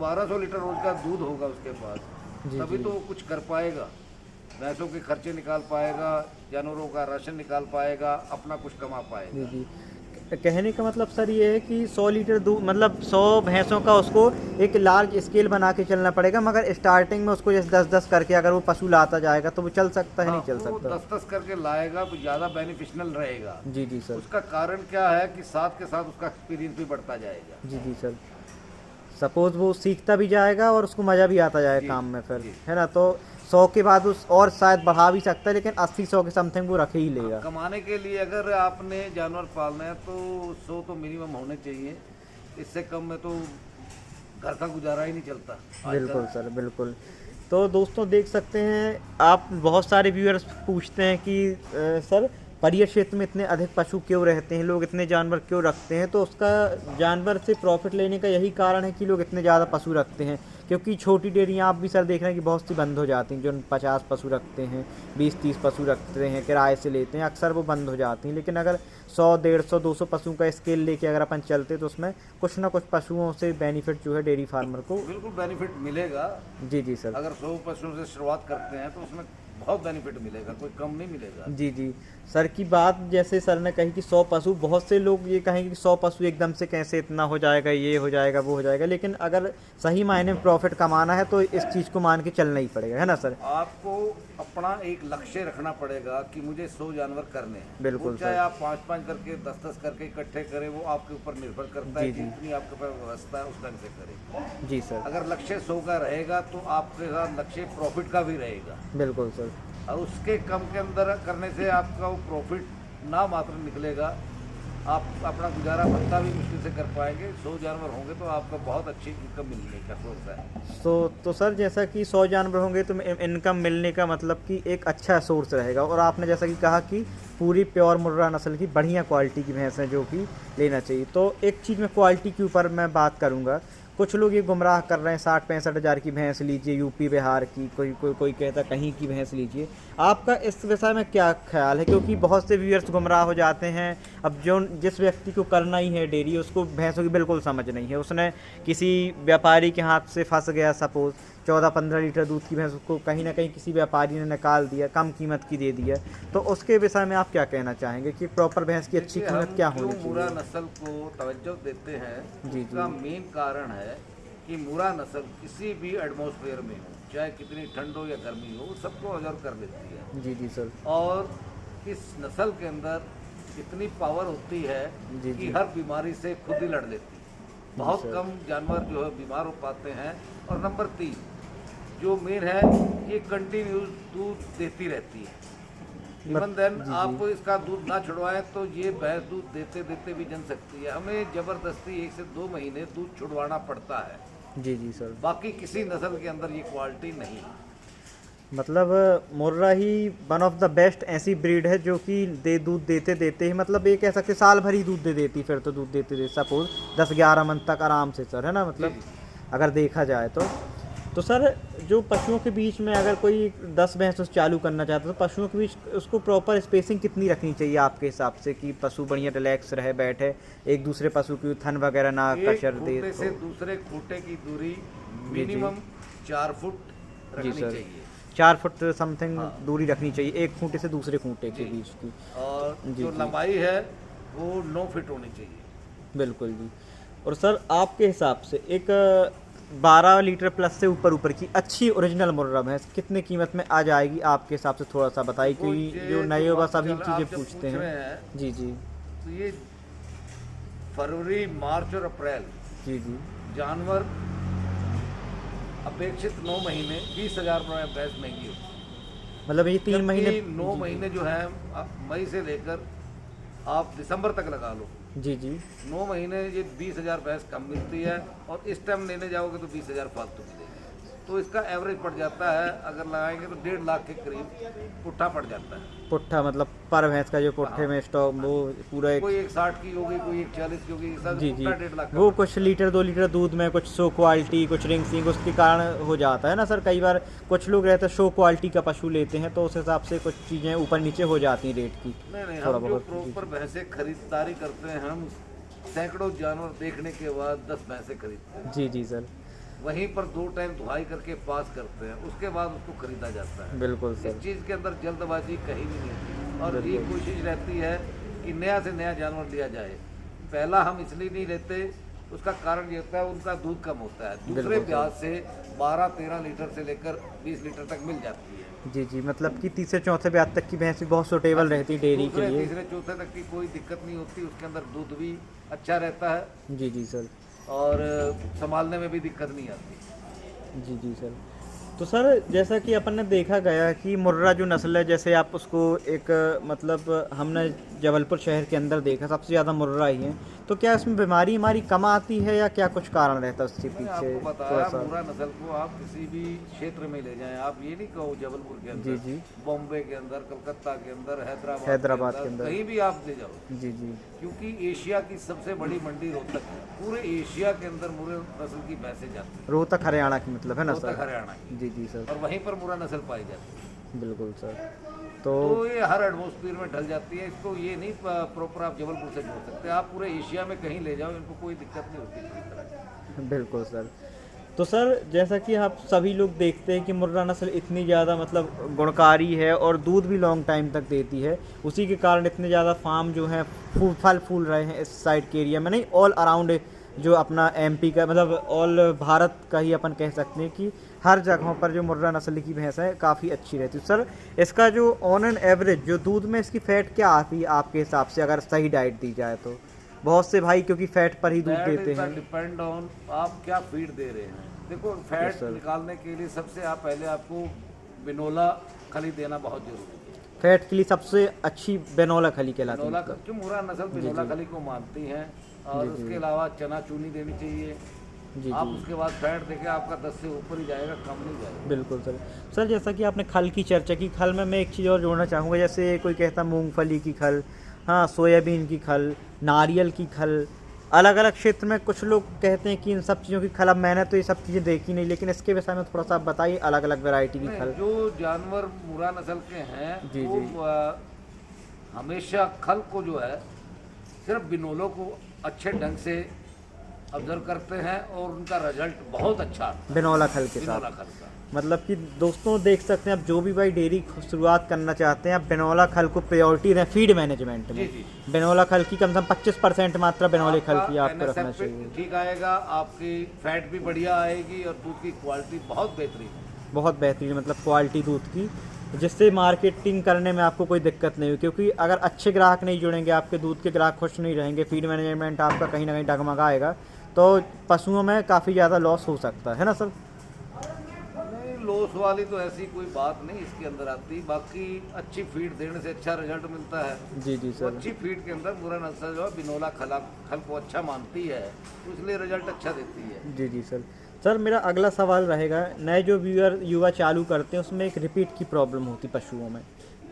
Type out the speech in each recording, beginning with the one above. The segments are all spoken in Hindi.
1200 लीटर रोज का दूध होगा उसके पास, जी तभी जी तो वो कुछ कर पाएगा, भैंसों के खर्चे निकाल पाएगा, जानवरों का राशन निकाल पाएगा, अपना कुछ कमा जी पाएगा। जी। कहने का मतलब सर ये है कि 100 लीटर दूध मतलब 100 भैंसों का उसको एक लार्ज स्केल बना के चलना पड़ेगा, मगर स्टार्टिंग में उसको जैसे 10-10 करके अगर वो पशु लाता जाएगा तो वो चल सकता है, हाँ, नहीं चल वो सकता? 10-10 करके लाएगा तो ज़्यादा बेनिफिशियल रहेगा। जी जी सर। उसका कारण क्या है कि साथ के साथ उसका एक्सपीरियंस भी बढ़ता जाएगा। जी जी सर। सपोज वो सीखता भी जाएगा और उसको मज़ा भी आता जाएगा जी काम में फिर, जी। है ना? तो 100 के बाद उस और शायद बढ़ा भी सकता है, लेकिन 80-100 के समथिंग वो रख ही हाँ, लेगा। कमाने के लिए अगर आपने जानवर पालना है तो 100 तो मिनिमम होने चाहिए, इससे कम में तो घर का गुजारा ही नहीं चलता आजकल। बिल्कुल सर, बिल्कुल। तो दोस्तों देख सकते हैं आप, बहुत सारे व्यूअर्स पूछते हैं कि सर पर्यटन क्षेत्र में इतने अधिक पशु क्यों रहते हैं, लोग इतने जानवर क्यों रखते हैं? तो उसका जानवर से प्रॉफिट लेने का यही कारण है कि लोग इतने ज़्यादा पशु रखते हैं। क्योंकि छोटी डेयरियाँ आप भी सर देख रहे हैं कि बहुत सी बंद हो जाती हैं, जो 50 पशु रखते हैं, 20-30 पशु रखते हैं, किराए से लेते हैं, अक्सर वो बंद हो जाती हैं। लेकिन अगर 100, 150, 200 पशुओं का स्केल लेके अगर अपन चलते तो उसमें कुछ ना कुछ पशुओं से बेनिफिट जो है डेयरी फार्मर को। बिल्कुल बेनिफिट मिलेगा। जी जी सर। अगर 100 पशुओं से शुरुआत करते हैं तो उसमें बहुत बेनिफिट मिलेगा, कोई कम नहीं मिलेगा। जी जी। सर की बात जैसे सर ने कही कि 100 पशु, बहुत से लोग ये कहेंगे कि 100 पशु एकदम से कैसे इतना हो जाएगा, ये हो जाएगा, वो हो जाएगा, लेकिन अगर सही मायने में प्रॉफिट कमाना है तो इस चीज़ को मान के चलना ही पड़ेगा, है ना सर? आपको अपना एक लक्ष्य रखना पड़ेगा कि मुझे 100 जानवर करने हैं। बिल्कुल वो चाहे सर। आप 5-5 करके 10-10 करके इकट्ठे करें, वो आपके ऊपर निर्भर करता है जी कि जी। जितनी आपके पास व्यवस्था है उस ढंग से करें। जी सर। अगर लक्ष्य 100 का रहेगा तो आपके साथ लक्ष्य प्रॉफिट का भी रहेगा, बिल्कुल सर। और उसके कम के अंदर करने से आपका वो प्रॉफिट ना मात्र निकलेगा, आप अपना गुजारा भत्ता भी मुश्किल से कर पाएंगे। 100 जानवर होंगे तो आपका बहुत अच्छी इनकम मिलने का सोर्स है। तो सर जैसा कि 100 जानवर होंगे तो इनकम मिलने का मतलब कि एक अच्छा सोर्स रहेगा, और आपने जैसा कि कहा कि पूरी प्योर मुर्रा नस्ल की बढ़िया क्वालिटी की भैंस है जो कि लेना चाहिए। तो एक चीज़ में क्वालिटी के ऊपर मैं बात करूँगा। कुछ लोग ये गुमराह कर रहे हैं, 60-65 हज़ार की भैंस लीजिए यूपी बिहार की, कोई कहता कहीं की भैंस लीजिए। आपका इस विषय में क्या ख्याल है? क्योंकि बहुत से व्यूअर्स गुमराह हो जाते हैं। अब जो जिस व्यक्ति को करना ही है डेयरी, उसको भैंसों की बिल्कुल समझ नहीं है, उसने किसी व्यापारी के हाथ से फंस गया, सपोज 14-15 लीटर दूध की भैंस को कहीं ना कहीं किसी व्यापारी ने निकाल दिया, कम कीमत की दे दिया, तो उसके विषय में आप क्या कहना चाहेंगे कि प्रॉपर भैंस की अच्छी देखिए, कीमत हम क्या क्यों होनी मुर्रा चाहिए? नस्ल को तवज्जो देते हैं, जी उसका जी। मेन कारण है कि मुर्रा नस्ल किसी भी एटमॉस्फेयर में हो, चाहे कितनी ठंड हो या गर्मी हो, सबको ऑब्जर्व कर लेती है। जी जी सर। और इस नस्ल के अंदर इतनी पावर होती है जी कि जी। हर बीमारी से खुद ही लड़ लेती है। बहुत सर। कम जानवर जो है बीमार हो पाते हैं। और नंबर 3 जो मेन है, ये कंटिन्यूस दूध देती रहती है। इवन देन जी आप जी। इसका दूध ना छुड़वाएं तो ये भैंस दूध देते देते भी जम सकती है। हमें ज़बरदस्ती 1 से 2 महीने दूध छुड़वाना पड़ता है। जी जी सर। बाकी किसी नस्ल के अंदर ये क्वालिटी नहीं है। मतलब मुर्रा ही वन ऑफ द बेस्ट ऐसी ब्रीड है जो कि दूध देते देते ही, मतलब ये कह सकते साल भर ही दूध दे देती, फिर तो दूध देते देते सपोज 10-11 मंथ तक आराम से सर, है ना? जी मतलब जी। अगर देखा जाए तो सर जो पशुओं के बीच में अगर कोई 10 भैंस चालू करना चाहता है तो पशुओं के बीच उसको प्रॉपर स्पेसिंग कितनी रखनी चाहिए आपके हिसाब से कि पशु बढ़िया रिलैक्स रहे, बैठे, एक दूसरे पशु की थन वगैरह ना एक कचर दे? खूंटे से तो दूसरे खूंटे की दूरी जी जी। मिनिमम 4 फुट जी रखनी सर। चाहिए। 4 फुट समथिंग हाँ दूरी रखनी चाहिए एक खूंटे से दूसरे खूंटे के जी। बीच की। और जी जो जी। लंबाई है वो 9 फीट होनी चाहिए। बिल्कुल जी। और सर आपके हिसाब से एक 12 लीटर प्लस से ऊपर की अच्छी ओरिजिनल मुर्रा भैंस कितने कीमत में आ जाएगी आपके हिसाब से? थोड़ा सा बताइए, देखो, क्योंकि जो ये नए जो होगा वक्त सभी चल रहा, चीज़ें आप जब पूछते पूछ हैं। रहे हैं जी जी। तो ये फरवरी, मार्च और अप्रैल जी जी। जानवर अपेक्षित 9 महीने 20,000 में भैंस महंगी होती है। मतलब ये 3 महीने। जबकि 9 जी जी। महीने जो है मई से लेकर आप दिसंबर तक लगा लो, जी जी। 9 महीने ये 20,000 भैंस कम मिलती है। और इस टाइम लेने जाओगे तो 20,000 फालतू मिलेगी। तो इसका एवरेज पड़ जाता है, अगर लगाएंगे तो 1.5 लाख के करीब पुट्ठा पड़ जाता है। पुट्ठा मतलब पर भैंस का जो पुट्ठे हाँ में स्टॉक वो पूरा एक। कोई एक 60 की होगी, कोई एक 40 की होगी, सब जी जी। पुट्ठा 1.5 लाख का वो पड़ता कुछ लीटर 2 लीटर दूध में कुछ शो क्वालिटी, कुछ रिंग सिंग उसके कारण हो जाता है ना सर? कई बार कुछ लोग रहते हैं शो क्वालिटी का पशु लेते हैं तो उस हिसाब से कुछ चीज़ें ऊपर नीचे हो जाती हैं रेट की। है। नहीं, थोड़ा हम जो बहुत। प्रॉपर भैंसे खरीदारी करते हैं, हम सैकड़ों जानवर देखने के बाद 10 भैंसे खरीदते हैं। जी जी सर। वहीं पर 2 टाइम धुलाई करके पास करते हैं, उसके बाद उसको खरीदा जाता है। बिल्कुल इस सर। चीज़ के अंदर जल्दबाजी कहीं भी नहीं होती और ये बिल्कुल। कोशिश रहती है कि नया से नया जानवर लिया जाए। पहला हम इसलिए नहीं लेते, उसका कारण ये होता है उनका दूध कम होता है। दूसरे बिल्कुल सर। ब्याज से 12-13 लीटर से लेकर 20 लीटर तक मिल जाती है। जी जी, मतलब कि तीसरे चौथे ब्याज तक की भैंस भी बहुत सूटेबल रहती है डेयरी के दूसरे लिए। तीसरे चौथे तक की कोई दिक्कत नहीं होती, उसके अंदर दूध भी अच्छा रहता है जी जी सर। और संभालने में भी दिक्कत नहीं आती। जी जी सर। तो सर जैसा कि अपन ने देखा गया कि मुर्रा जो नस्ल है, जैसे आप उसको एक मतलब हमने जबलपुर शहर के अंदर देखा सबसे ज़्यादा मुर्रा ही है, तो क्या इसमें बीमारी हमारी कम आती है या क्या कुछ कारण रहता है उसके मैंने पीछे? आपको थोड़ा बताया सा। मुर्रा नस्ल को आप किसी भी क्षेत्र में ले जाएं, आप ये नहीं कहो जबलपुर के अंदर, जी जी। बॉम्बे के अंदर, कलकत्ता के अंदर, हैदराबाद के अंदर। कहीं भी आप ले जाओ, जी जी। क्योंकि एशिया की सबसे बड़ी मंडी रोहतक है। पूरे एशिया के अंदर मुर्रा नस्ल की भैंसें जाती हैं, रोहतक हरियाणा की मतलब है ना रोहतक सर? हरियाणा की, जी जी सर। और वहीं पर मुर्रा नस्ल पाई जाती है। बिल्कुल सर। तो तो ये हर एटमोस्फियर में ढल जाती है, इसको ये नहीं प्रॉपर आप जबलपुर से जोड़ सकते। आप पूरे एशिया में कहीं ले जाओ, इनको कोई दिक्कत नहीं होती किसी तरह की। बिल्कुल सर। तो सर जैसा कि आप सभी लोग देखते हैं कि मुर्रा नस्ल इतनी ज़्यादा मतलब गुणकारी है और दूध भी लॉन्ग टाइम तक देती है, उसी के कारण इतने ज़्यादा फार्म जो हैं फल फूल रहे हैं इस साइड के एरिया में, नहीं ऑल अराउंड जो अपना एमपी का मतलब ऑल भारत का ही अपन कह सकते हैं कि हर जगहों पर जो मुर्रा नस्ल की भैंस है काफ़ी अच्छी रहती है। सर इसका जो ऑन एन एवरेज जो दूध में इसकी फ़ैट क्या आती है आपके हिसाब से, अगर सही डाइट दी जाए तो? बहुत से भाई क्योंकि फैट पर ही दूध देते हैं। डिपेंड ऑन आप क्या फीड दे रहे हैं। देखो फैट sir। निकालने के लिए सबसे आप पहले आपको बिनोला खली देना बहुत जरूरी है। फैट के लिए सबसे अच्छी बेनोला खली कहलाती बिनोला है। क्यों मुर्रा नस्ल बिनोला खली को मानती हैं, और उसके अलावा चना चूनी देनी चाहिए। जी आप जी। उसके बाद फैट देखें आपका 10 से ऊपर ही जाएगा, कम नहीं जाएगा। बिल्कुल सर। सर जैसा कि आपने खल की चर्चा की, खल में मैं एक चीज़ और जोड़ना चाहूँगा, जैसे कोई कहता मूंगफली की खल, हाँ सोयाबीन की खल, नारियल की खल, अलग अलग क्षेत्र में कुछ लोग कहते हैं कि इन सब चीज़ों की खल। अब मैंने तो ये सब चीज़ें देखी नहीं, लेकिन इसके विषय में थोड़ा सा आप बताइए, अलग अलग वैरायटी की नहीं, खल। जो जानवर मुर्रा नस्ल के हैं जी, वो जी। हमेशा खल को जो है सिर्फ बिनोलों को अच्छे ढंग से ऑब्जर्व करते हैं और उनका रिजल्ट बहुत अच्छा आता है बिनोला खल के बिनोला साथ। खल का। मतलब कि दोस्तों देख सकते हैं, आप जो भी भाई डेयरी शुरुआत करना चाहते हैं, आप बिनोला खल को प्रायोरिटी दें फीड मैनेजमेंट में। जी, जी। बिनोला खल की कम से कम 25% मात्रा बिनोले खल की आपका आपको रखना NSF चाहिए। ठीक आएगा, आपकी फैट भी बढ़िया आएगी और दूध की क्वालिटी बहुत बेहतरीन है। बहुत बेहतरीन मतलब क्वालिटी दूध की, जिससे मार्केटिंग करने में आपको कोई दिक्कत नहीं हुई, क्योंकि अगर अच्छे ग्राहक नहीं जुड़ेंगे, आपके दूध के ग्राहक खुश नहीं रहेंगे, फीड मैनेजमेंट आपका कहीं ना कहीं डगमगाएगा, तो पशुओं में काफ़ी ज़्यादा लॉस हो सकता है ना सर? नहीं, लॉस वाली तो ऐसी कोई बात नहीं इसके अंदर आती। बाकी अच्छी फीड देने से अच्छा रिजल्ट मिलता है। जी जी तो सर। अच्छी फीड के अंदर मुर्रा नस्ल जो है बिनोला खल को अच्छा मानती है, तो इसलिए रिजल्ट अच्छा देती है। जी जी सर। सर मेरा अगला सवाल रहेगा, नए जो व्यूअर युवा चालू करते हैं उसमें एक रिपीट की प्रॉब्लम होती पशुओं में,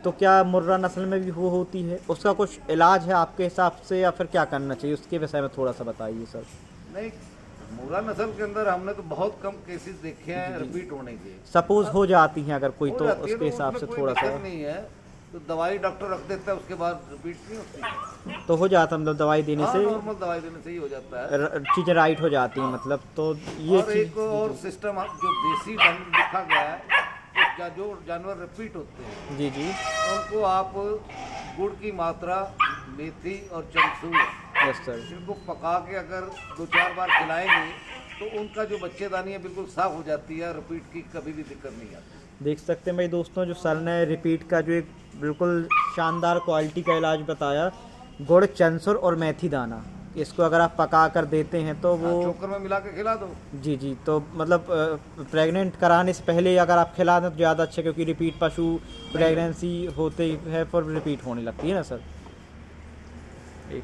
तो क्या मुर्रा नस्ल में भी वो होती है? उसका कुछ इलाज है आपके हिसाब से या फिर क्या करना चाहिए, उसके विषय में थोड़ा सा बताइए सर। नहीं, मुर्रा नस्ल के अंदर हमने तो बहुत कम केसेस देखे हैं रिपीट होने के। सपोज हो जाती हैं अगर कोई, हो तो जाती है उसके हिसाब उसमें से कोई थोड़ा सा दिक्कत नहीं है, तो दवाई डॉक्टर रख देता है, उसके बाद रिपीट नहीं होती। तो हो जाता मतलब दवाई देने हाँ, से नॉर्मल दवाई देने से ही हो जाता है। चीज़ें राइट हो जाती हैं मतलब, तो ये और चीज़। एक और सिस्टम जो देसी ढंग लिखा गया है, तो जो जानवर रिपीट होते हैं जी जी। उनको आप गुड़ की मात्रा, मेथी और चमसूर यस सर। इनको पका के अगर 2-4 बार खिलाएंगे तो उनका जो बच्चेदानी है बिल्कुल साफ हो जाती है, रिपीट की कभी भी दिक्कत नहीं आती। देख सकते हैं भाई दोस्तों, जो सर ने रिपीट का जो एक बिल्कुल शानदार क्वालिटी का इलाज बताया, गुड़, चंसुर और मेथी दाना, इसको अगर आप पका कर देते हैं तो वो चोकर में मिला के खिला दो। जी जी, तो मतलब प्रेग्नेंट कराने से पहले अगर आप खिला दें तो ज़्यादा अच्छा, क्योंकि रिपीट पशु प्रेगनेंसी होते ही है फिर रिपीट होने लगती है ना सर। एक